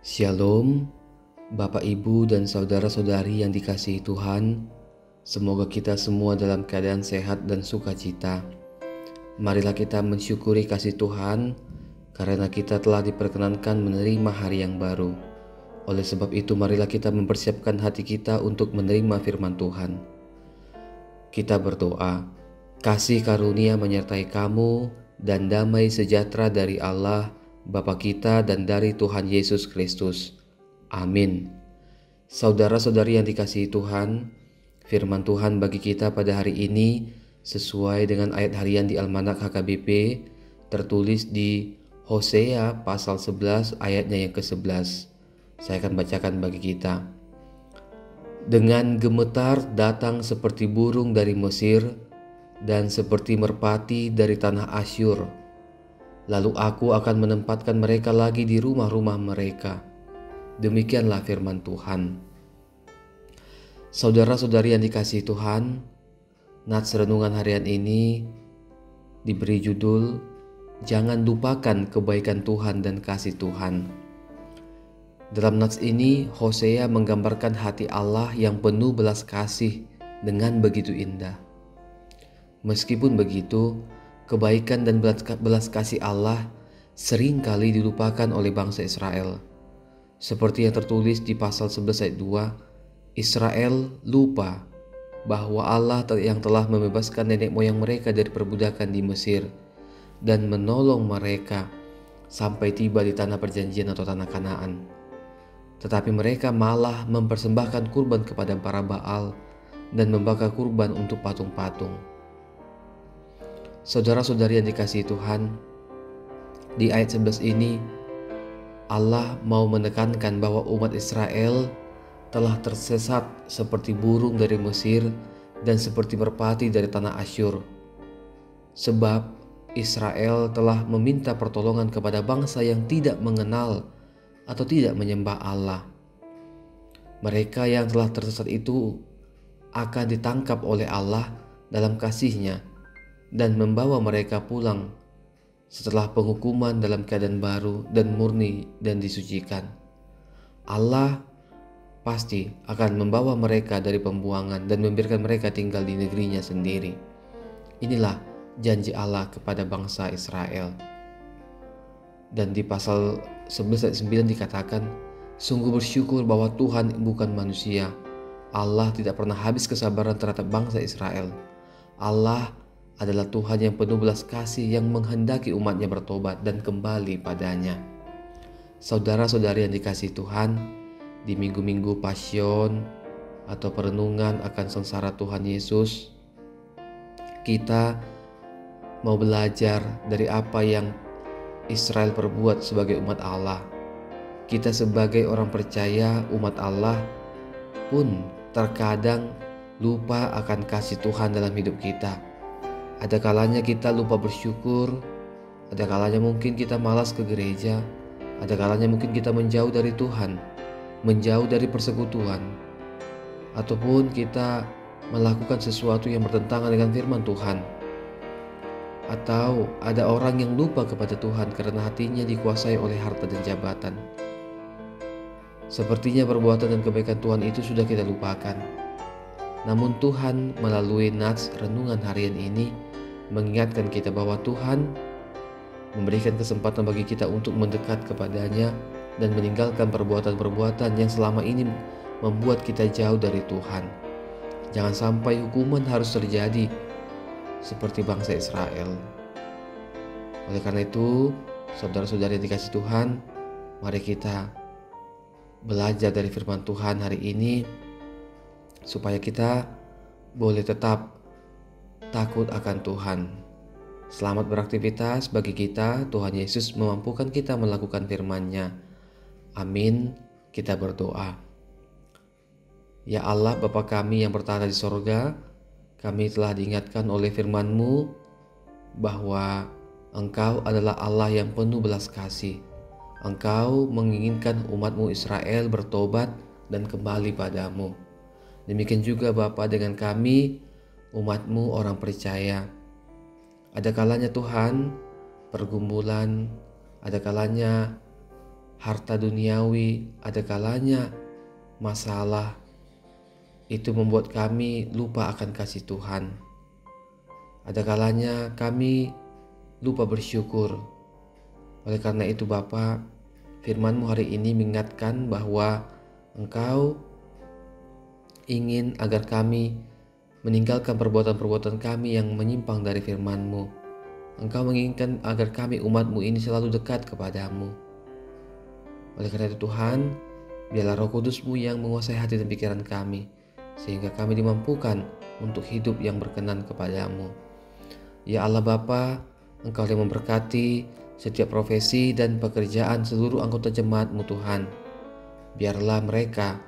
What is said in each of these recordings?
Shalom, Bapak Ibu dan saudara-saudari yang dikasihi Tuhan. Semoga kita semua dalam keadaan sehat dan sukacita. Marilah kita mensyukuri kasih Tuhan karena kita telah diperkenankan menerima hari yang baru. Oleh sebab itu marilah kita mempersiapkan hati kita untuk menerima firman Tuhan. Kita berdoa, kasih karunia menyertai kamu dan damai sejahtera dari Allah Bapa kita dan dari Tuhan Yesus Kristus. Amin. Saudara-saudari yang dikasihi Tuhan, firman Tuhan bagi kita pada hari ini sesuai dengan ayat harian di Almanak HKBP tertulis di Hosea pasal 11 ayatnya yang ke-11. Saya akan bacakan bagi kita. Dengan gemetar datang seperti burung dari Mesir dan seperti merpati dari tanah Asyur. Lalu aku akan menempatkan mereka lagi di rumah-rumah mereka. Demikianlah firman Tuhan. Saudara-saudari yang dikasihi Tuhan, nats renungan harian ini diberi judul Jangan Lupakan Kebaikan Tuhan dan Kasih Tuhan. Dalam nats ini, Hosea menggambarkan hati Allah yang penuh belas kasih dengan begitu indah. Meskipun begitu, kebaikan dan belas kasih Allah seringkali dilupakan oleh bangsa Israel. Seperti yang tertulis di pasal 11 ayat 2, Israel lupa bahwa Allah yang telah membebaskan nenek moyang mereka dari perbudakan di Mesir dan menolong mereka sampai tiba di tanah perjanjian atau tanah Kanaan. Tetapi mereka malah mempersembahkan kurban kepada para Baal dan membakar kurban untuk patung-patung. Saudara-saudari yang dikasihi Tuhan, di ayat 11 ini Allah mau menekankan bahwa umat Israel telah tersesat seperti burung dari Mesir dan seperti merpati dari tanah Asyur. Sebab Israel telah meminta pertolongan kepada bangsa yang tidak mengenal atau tidak menyembah Allah. Mereka yang telah tersesat itu akan ditangkap oleh Allah dalam kasih-Nya dan membawa mereka pulang setelah penghukuman dalam keadaan baru dan murni dan disucikan. Allah pasti akan membawa mereka dari pembuangan dan membiarkan mereka tinggal di negerinya sendiri. Inilah janji Allah kepada bangsa Israel. Dan di pasal 11 ayat 9 dikatakan, sungguh bersyukur bahwa Tuhan bukan manusia. Allah tidak pernah habis kesabaran terhadap bangsa Israel. Allah adalah Tuhan yang penuh belas kasih yang menghendaki umatnya bertobat dan kembali padanya. Saudara-saudari yang dikasihi Tuhan, di minggu-minggu Passion atau perenungan akan sengsara Tuhan Yesus, kita mau belajar dari apa yang Israel perbuat sebagai umat Allah. Kita sebagai orang percaya umat Allah pun terkadang lupa akan kasih Tuhan dalam hidup kita. Ada kalanya kita lupa bersyukur, ada kalanya mungkin kita malas ke gereja, ada kalanya mungkin kita menjauh dari Tuhan, menjauh dari persekutuan, ataupun kita melakukan sesuatu yang bertentangan dengan firman Tuhan. Atau ada orang yang lupa kepada Tuhan karena hatinya dikuasai oleh harta dan jabatan. Sepertinya perbuatan dan kebaikan Tuhan itu sudah kita lupakan. Namun Tuhan melalui nats renungan harian ini mengingatkan kita bahwa Tuhan memberikan kesempatan bagi kita untuk mendekat kepadanya dan meninggalkan perbuatan-perbuatan yang selama ini membuat kita jauh dari Tuhan. Jangan sampai hukuman harus terjadi seperti bangsa Israel. Oleh karena itu, saudara-saudari yang dikasihi Tuhan, mari kita belajar dari firman Tuhan hari ini supaya kita boleh tetap takut akan Tuhan. Selamat beraktivitas bagi kita. Tuhan Yesus memampukan kita melakukan firman-Nya. Amin. Kita berdoa. Ya Allah, Bapa kami yang bertata di sorga, kami telah diingatkan oleh firman-Mu bahwa Engkau adalah Allah yang penuh belas kasih. Engkau menginginkan umat-Mu Israel bertobat dan kembali padamu. Demikian juga Bapa dengan kami, umat-Mu orang percaya. Ada kalanya Tuhan pergumulan, ada kalanya harta duniawi, ada kalanya masalah itu membuat kami lupa akan kasih Tuhan. Ada kalanya kami lupa bersyukur. Oleh karena itu Bapa, firman-Mu hari ini mengingatkan bahwa Engkau ingin agar kami meninggalkan perbuatan-perbuatan kami yang menyimpang dari firman-Mu. Engkau menginginkan agar kami umat-Mu ini selalu dekat kepadamu. Oleh karena itu Tuhan, biarlah Roh Kudus-Mu yang menguasai hati dan pikiran kami, sehingga kami dimampukan untuk hidup yang berkenan kepadamu. Ya Allah Bapa, Engkau yang memberkati setiap profesi dan pekerjaan seluruh anggota jemaat-Mu Tuhan. Biarlah mereka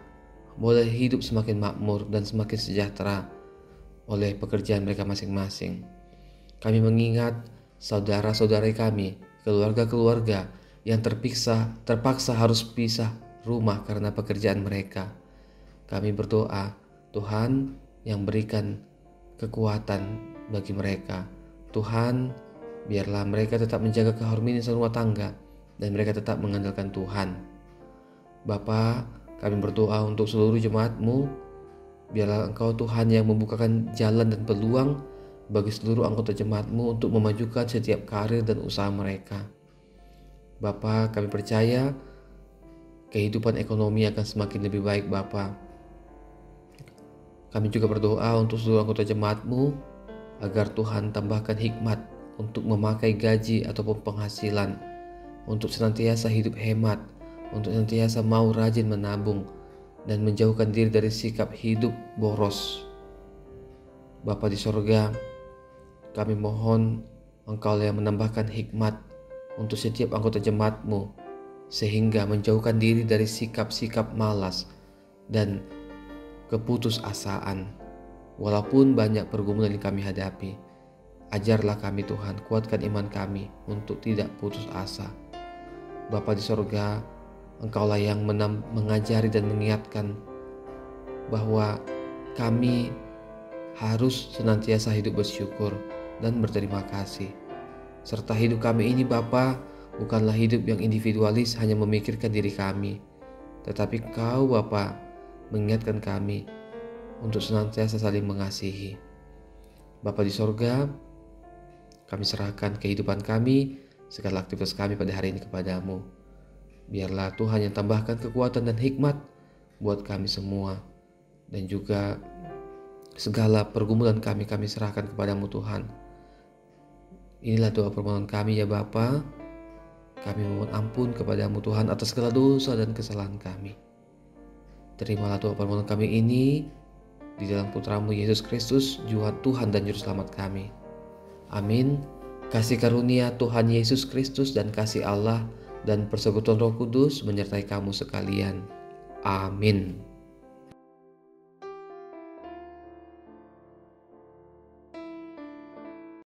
boleh hidup semakin makmur dan semakin sejahtera oleh pekerjaan mereka masing-masing. Kami mengingat saudara-saudari kami, keluarga-keluarga yang terpaksa harus pisah rumah karena pekerjaan mereka. Kami berdoa, Tuhan yang berikan kekuatan bagi mereka. Tuhan, biarlah mereka tetap menjaga keharmonisan rumah tangga dan mereka tetap mengandalkan Tuhan. Bapa, kami berdoa untuk seluruh jemaat-Mu. Biarlah Engkau Tuhan yang membukakan jalan dan peluang bagi seluruh anggota jemaat-Mu untuk memajukan setiap karir dan usaha mereka. Bapa, kami percaya kehidupan ekonomi akan semakin lebih baik Bapa. Kami juga berdoa untuk seluruh anggota jemaat-Mu agar Tuhan tambahkan hikmat untuk memakai gaji ataupun penghasilan, untuk senantiasa hidup hemat, untuk senantiasa mau rajin menabung, dan menjauhkan diri dari sikap hidup boros. Bapa di sorga, kami mohon Engkau yang menambahkan hikmat untuk setiap anggota jemaat-Mu, sehingga menjauhkan diri dari sikap-sikap malas dan keputusasaan. Walaupun banyak pergumulan yang kami hadapi, ajarlah kami Tuhan, kuatkan iman kami untuk tidak putus asa. Bapa di sorga, Engkaulah yang mengajari dan mengingatkan bahwa kami harus senantiasa hidup bersyukur dan berterima kasih. Serta hidup kami ini Bapa, bukanlah hidup yang individualis hanya memikirkan diri kami, tetapi Kau Bapa mengingatkan kami untuk senantiasa saling mengasihi. Bapa di sorga, kami serahkan kehidupan kami, segala aktivitas kami pada hari ini kepadamu. Biarlah Tuhan yang tambahkan kekuatan dan hikmat buat kami semua. Dan juga segala pergumulan kami serahkan kepadamu Tuhan. Inilah doa permohonan kami ya Bapa. Kami memohon ampun kepadamu Tuhan atas segala dosa dan kesalahan kami. Terimalah doa permohonan kami ini di dalam Putramu Yesus Kristus, Tuhan dan Juru Selamat kami. Amin. Kasih karunia Tuhan Yesus Kristus dan kasih Allah dan persekutuan Roh Kudus menyertai kamu sekalian. Amin.